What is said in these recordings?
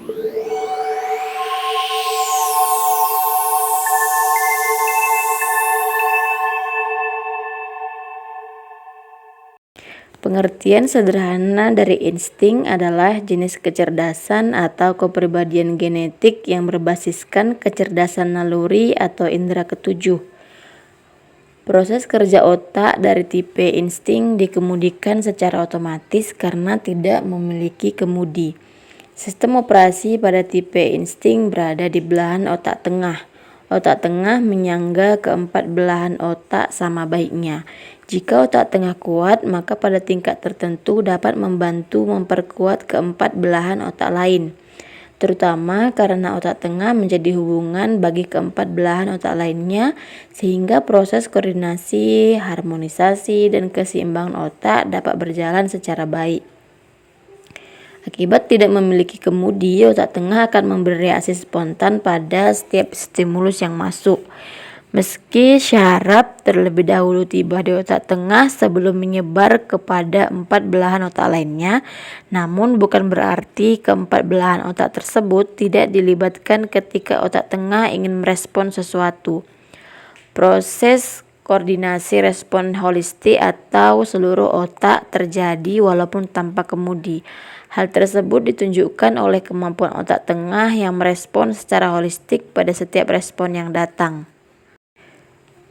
Pengertian sederhana dari insting adalah jenis kecerdasan atau kepribadian genetik yang berbasiskan kecerdasan naluri atau indera ketujuh. Proses kerja otak dari tipe insting dikemudikan secara otomatis karena tidak memiliki kemudi. Sistem operasi pada tipe insting berada di belahan otak tengah. Otak tengah menyangga keempat belahan otak sama baiknya. Jika otak tengah kuat, maka pada tingkat tertentu dapat membantu memperkuat keempat belahan otak lain, terutama karena otak tengah menjadi hubungan bagi keempat belahan otak lainnya, sehingga proses koordinasi, harmonisasi, dan keseimbangan otak dapat berjalan secara baik. Akibat tidak memiliki kemudi, otak tengah akan memberi reaksi spontan pada setiap stimulus yang masuk. Meski syaraf terlebih dahulu tiba di otak tengah sebelum menyebar kepada empat belahan otak lainnya, namun bukan berarti keempat belahan otak tersebut tidak dilibatkan ketika otak tengah ingin merespon sesuatu. Proses koordinasi respon holistik atau seluruh otak terjadi walaupun tanpa kemudi. Hal tersebut ditunjukkan oleh kemampuan otak tengah yang merespon secara holistik pada setiap respon yang datang.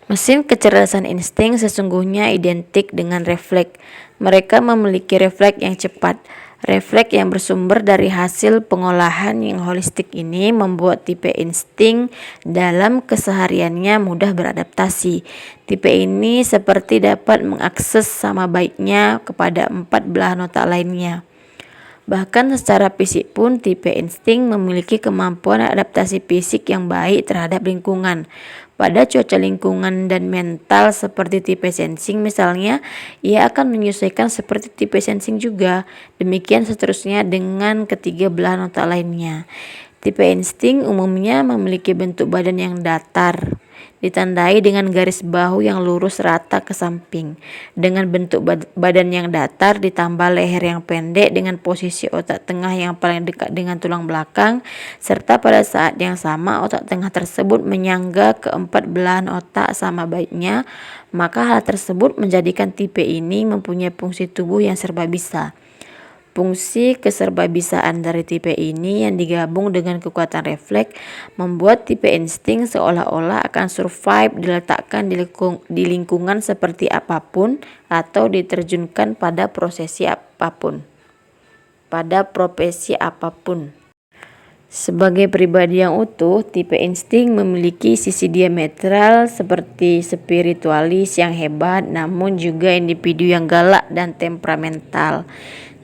Mesin kecerdasan insting sesungguhnya identik dengan refleks. Mereka memiliki refleks yang cepat. Refleks yang bersumber dari hasil pengolahan yang holistik ini membuat tipe insting dalam kesehariannya mudah beradaptasi. Tipe ini seperti dapat mengakses sama baiknya kepada empat belahan otak lainnya. Bahkan secara fisik pun tipe insting memiliki kemampuan adaptasi fisik yang baik terhadap lingkungan. Pada cuaca lingkungan dan mental seperti tipe sensing misalnya, ia akan menyesuaikan seperti tipe sensing juga. Demikian seterusnya dengan ketiga belahan otak lainnya. Tipe insting umumnya memiliki bentuk badan yang datar, ditandai dengan garis bahu yang lurus rata ke samping. Dengan bentuk badan yang datar ditambah leher yang pendek dengan posisi otak tengah yang paling dekat dengan tulang belakang, serta pada saat yang sama otak tengah tersebut menyangga keempat belahan otak sama baiknya, maka hal tersebut menjadikan tipe ini mempunyai fungsi tubuh yang serba bisa. Fungsi keserbabisaan dari tipe ini yang digabung dengan kekuatan refleks membuat tipe insting seolah-olah akan survive diletakkan di lingkungan seperti apapun atau diterjunkan pada profesi apapun. Sebagai pribadi yang utuh, tipe insting memiliki sisi diametral seperti spiritualis yang hebat, namun juga individu yang galak dan temperamental.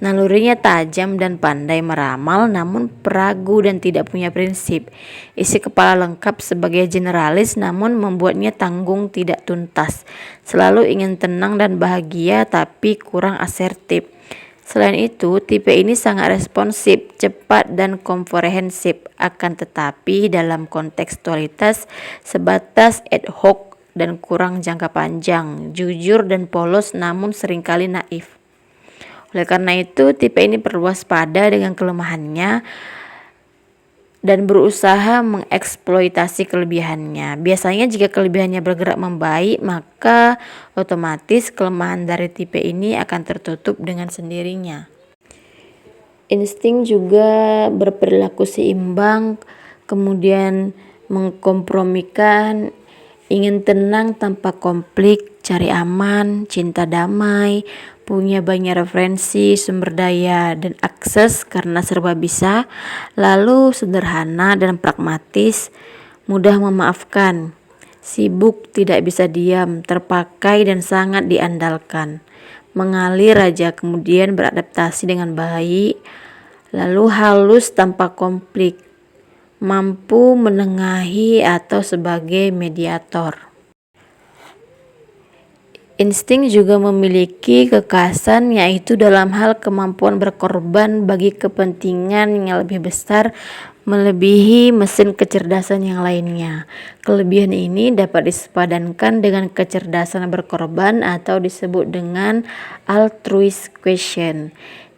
Nalurinya tajam dan pandai meramal, namun peragu dan tidak punya prinsip. Isi kepala lengkap sebagai generalis, namun membuatnya tanggung tidak tuntas. Selalu ingin tenang dan bahagia, tapi kurang asertif. Selain itu, tipe ini sangat responsif, cepat, dan komprehensif. Akan tetapi dalam kontekstualitas sebatas ad hoc dan kurang jangka panjang, jujur dan polos, namun seringkali naif. Oleh karena itu, tipe ini perlu waspada dengan kelemahannya dan berusaha mengeksploitasi kelebihannya. Biasanya jika kelebihannya bergerak membaik, maka otomatis kelemahan dari tipe ini akan tertutup dengan sendirinya. Insting juga berperilaku seimbang, kemudian mengkompromikan, ingin tenang tanpa konflik, cari aman, cinta damai, punya banyak referensi, sumber daya, dan akses karena serba bisa, lalu sederhana dan pragmatis, mudah memaafkan, sibuk, tidak bisa diam, terpakai dan sangat diandalkan, mengalir raja, kemudian beradaptasi dengan baik, lalu halus tanpa konflik, mampu menengahi atau sebagai mediator. Insting juga memiliki kekhasan, yaitu dalam hal kemampuan berkorban bagi kepentingan yang lebih besar melebihi mesin kecerdasan yang lainnya. Kelebihan ini dapat disepadankan dengan kecerdasan berkorban atau disebut dengan altruist quotient.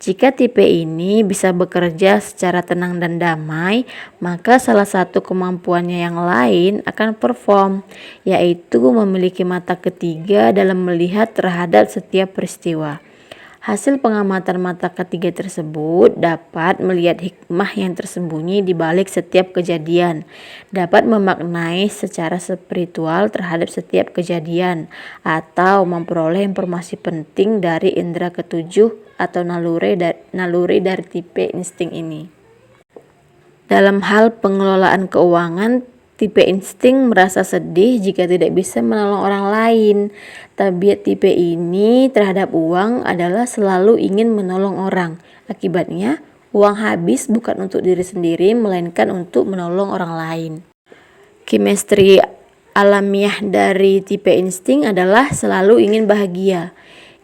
Jika tipe ini bisa bekerja secara tenang dan damai, maka salah satu kemampuannya yang lain akan perform, yaitu memiliki mata ketiga dalam melihat terhadap setiap peristiwa. Hasil pengamatan mata ketiga tersebut dapat melihat hikmah yang tersembunyi di balik setiap kejadian, dapat memaknai secara spiritual terhadap setiap kejadian, atau memperoleh informasi penting dari indera ketujuh atau naluri dari tipe insting ini. Dalam hal pengelolaan keuangan, tipe insting merasa sedih jika tidak bisa menolong orang lain. Tabiat tipe ini terhadap uang adalah selalu ingin menolong orang. Akibatnya, uang habis bukan untuk diri sendiri, melainkan untuk menolong orang lain. Chemistry alamiah dari tipe insting adalah selalu ingin bahagia.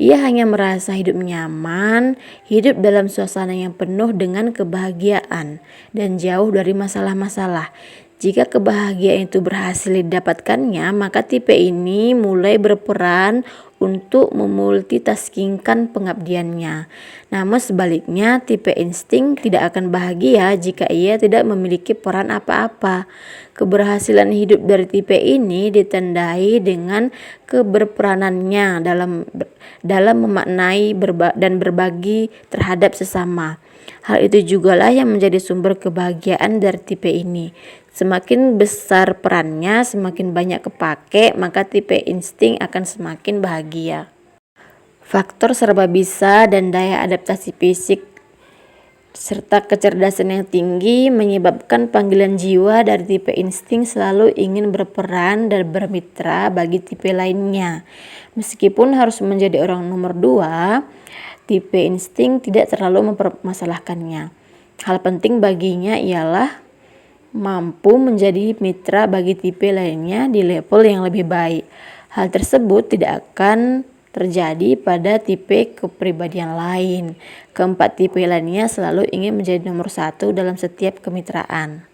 Ia hanya merasa hidup nyaman, hidup dalam suasana yang penuh dengan kebahagiaan, dan jauh dari masalah-masalah. Jika kebahagiaan itu berhasil didapatkannya, maka tipe ini mulai berperan untuk memultitaskingkan pengabdiannya. Namun sebaliknya, tipe insting tidak akan bahagia jika ia tidak memiliki peran apa-apa. Keberhasilan hidup dari tipe ini ditandai dengan keberperanannya dalam memaknai dan berbagi terhadap sesama. Hal itu jugalah yang menjadi sumber kebahagiaan dari tipe ini. Semakin besar perannya, semakin banyak kepake, maka tipe insting akan semakin bahagia. Faktor serba bisa dan daya adaptasi fisik serta kecerdasan yang tinggi menyebabkan panggilan jiwa dari tipe insting selalu ingin berperan dan bermitra bagi tipe lainnya. Meskipun harus menjadi orang nomor 2, tipe insting tidak terlalu mempermasalahkannya. Hal penting baginya ialah mampu menjadi mitra bagi tipe lainnya di level yang lebih baik. Hal tersebut tidak akan terjadi pada tipe kepribadian lain. Keempat tipe lainnya selalu ingin menjadi nomor 1 dalam setiap kemitraan.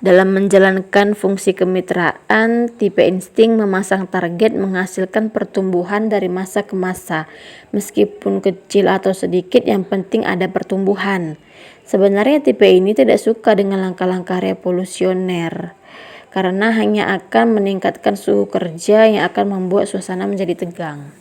Dalam menjalankan fungsi kemitraan, tipe insting memasang target menghasilkan pertumbuhan dari masa ke masa. Meskipun kecil atau sedikit, yang penting ada pertumbuhan. Sebenarnya tipe ini tidak suka dengan langkah-langkah revolusioner, karena hanya akan meningkatkan suhu kerja yang akan membuat suasana menjadi tegang.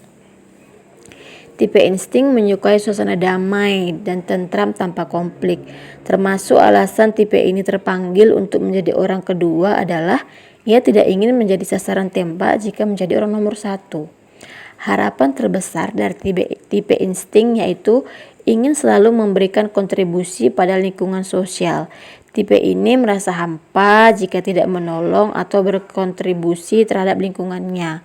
Tipe insting menyukai suasana damai dan tentram tanpa konflik. Termasuk alasan tipe ini terpanggil untuk menjadi orang kedua adalah ia tidak ingin menjadi sasaran tembak jika menjadi orang nomor 1. Harapan terbesar dari tipe insting yaitu ingin selalu memberikan kontribusi pada lingkungan sosial. Tipe ini merasa hampa jika tidak menolong atau berkontribusi terhadap lingkungannya.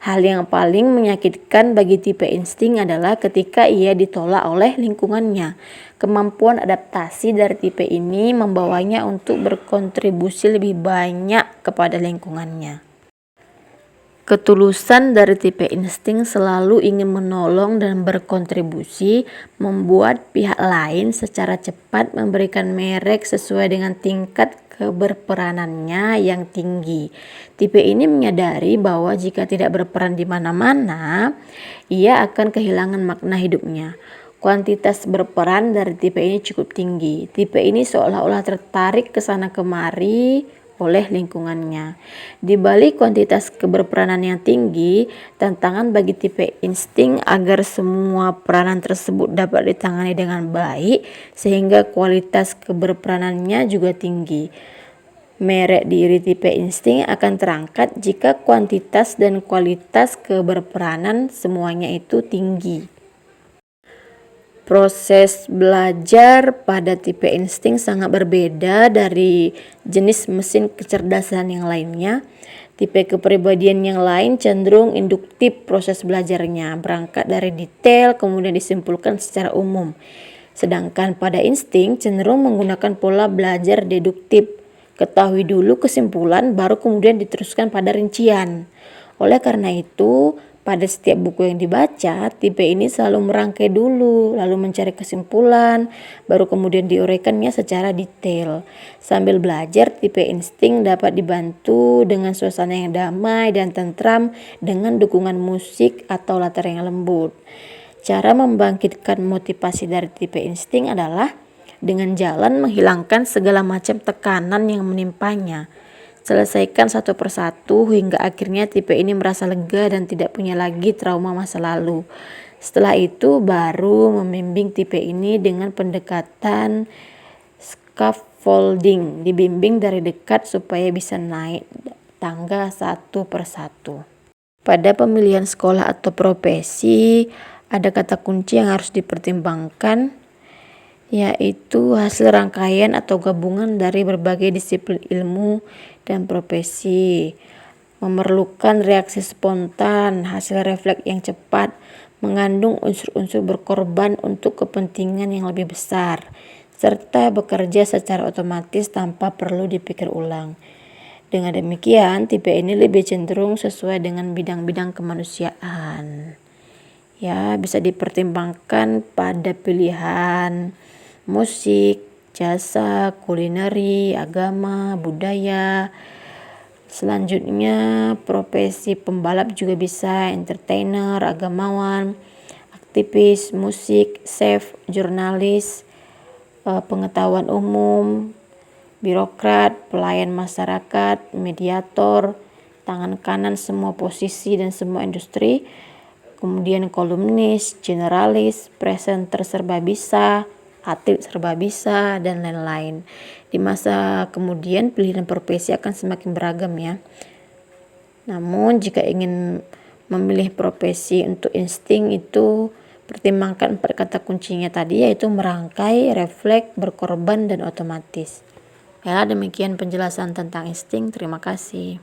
Hal yang paling menyakitkan bagi tipe insting adalah ketika ia ditolak oleh lingkungannya. Kemampuan adaptasi dari tipe ini membawanya untuk berkontribusi lebih banyak kepada lingkungannya. Ketulusan dari tipe insting selalu ingin menolong dan berkontribusi, membuat pihak lain secara cepat memberikan merek sesuai dengan tingkat keberperanannya yang tinggi. Tipe ini menyadari bahwa jika tidak berperan di mana-mana, ia akan kehilangan makna hidupnya. Kuantitas berperan dari tipe ini cukup tinggi. Tipe ini seolah-olah tertarik ke sana kemari oleh lingkungannya. Di balik kuantitas keberperanan yang tinggi, tantangan bagi tipe insting agar semua peranan tersebut dapat ditangani dengan baik sehingga kualitas keberperanannya juga tinggi. Merek diri tipe insting akan terangkat jika kuantitas dan kualitas keberperanan semuanya itu tinggi. Proses belajar pada tipe insting sangat berbeda dari jenis mesin kecerdasan yang lainnya. Tipe kepribadian yang lain cenderung induktif proses belajarnya, berangkat dari detail kemudian disimpulkan secara umum. Sedangkan pada insting cenderung menggunakan pola belajar deduktif, ketahui dulu kesimpulan baru kemudian diteruskan pada rincian. Oleh karena itu, pada setiap buku yang dibaca, tipe ini selalu merangkai dulu, lalu mencari kesimpulan, baru kemudian diuraikannya secara detail. Sambil belajar, tipe insting dapat dibantu dengan suasana yang damai dan tentram dengan dukungan musik atau latar yang lembut. Cara membangkitkan motivasi dari tipe insting adalah dengan jalan menghilangkan segala macam tekanan yang menimpanya. Selesaikan satu persatu hingga akhirnya tipe ini merasa lega dan tidak punya lagi trauma masa lalu. Setelah itu baru membimbing tipe ini dengan pendekatan scaffolding, dibimbing dari dekat supaya bisa naik tangga satu persatu. Pada pemilihan sekolah atau profesi, ada kata kunci yang harus dipertimbangkan, yaitu hasil rangkaian atau gabungan dari berbagai disiplin ilmu dan profesi. Memerlukan reaksi spontan, hasil refleks yang cepat, mengandung unsur-unsur berkorban untuk kepentingan yang lebih besar, serta bekerja secara otomatis tanpa perlu dipikir ulang. Dengan demikian, tipe ini lebih cenderung sesuai dengan bidang-bidang kemanusiaan. Ya, bisa dipertimbangkan pada pilihan musik, jasa, kulineri, agama, budaya. Selanjutnya, profesi pembalap juga bisa, entertainer, agamawan, aktivis, musik, chef, jurnalis, pengetahuan umum, birokrat, pelayan masyarakat, mediator, tangan kanan semua posisi dan semua industri, kemudian kolumnis, generalis, presenter serba bisa, atlet serba bisa, dan lain-lain. Di masa kemudian pilihan profesi akan semakin beragam ya. Namun jika ingin memilih profesi untuk insting itu pertimbangkan 4 kata kuncinya tadi, yaitu merangkai, refleks, berkorban, dan otomatis. Ya, demikian penjelasan tentang insting. Terima kasih.